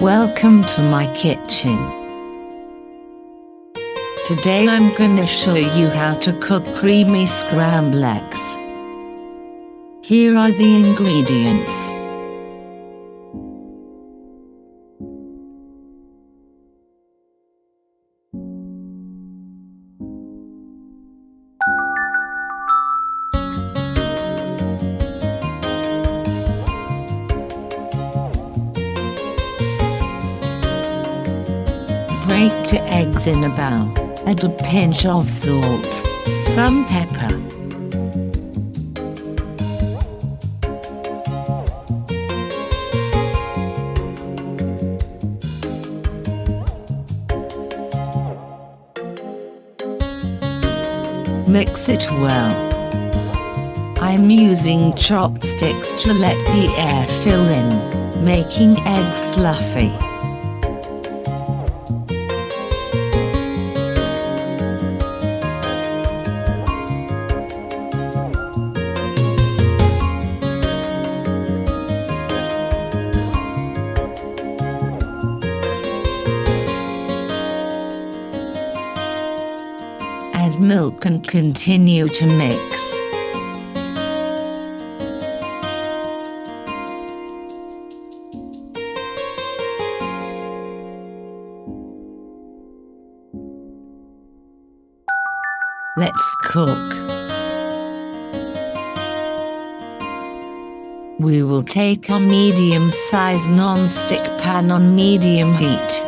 Welcome to my kitchen. Today I'm gonna show you how to cook creamy scrambled eggs. Here are the ingredients. Break the eggs in a bowl. Add a pinch of salt, some pepper. Mix it well. I'm using chopsticks to let the air fill in, making eggs fluffy. Add milk and continue to mix. Let's cook. We will take a medium-sized non-stick pan on medium heat.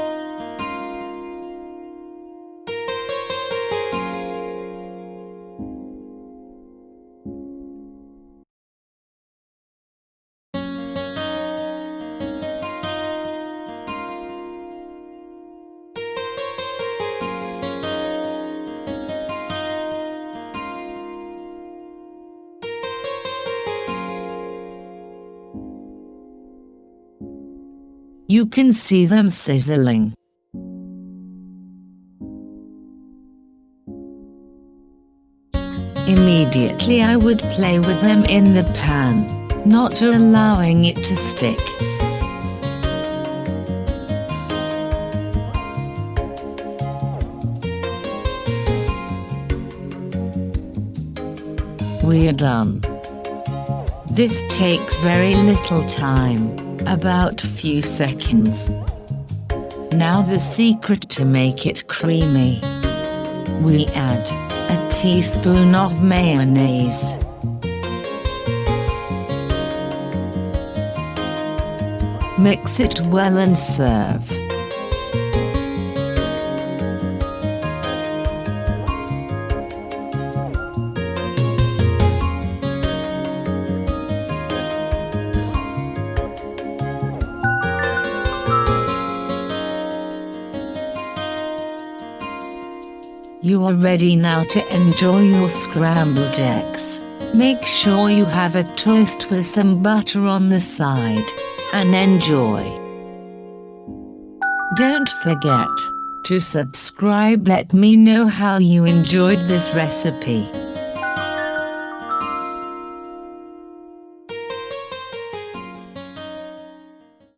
You can see them sizzling. Immediately I would play with them in the pan, not allowing it to stick. We are done. This takes very little time, about a few seconds. Now the secret to make it creamy. We add a teaspoon of mayonnaise. Mix it well and serve. You are ready now to enjoy your scrambled eggs. Make sure you have a toast with some butter on the side, and enjoy. Don't forget to subscribe. Let me know how you enjoyed this recipe.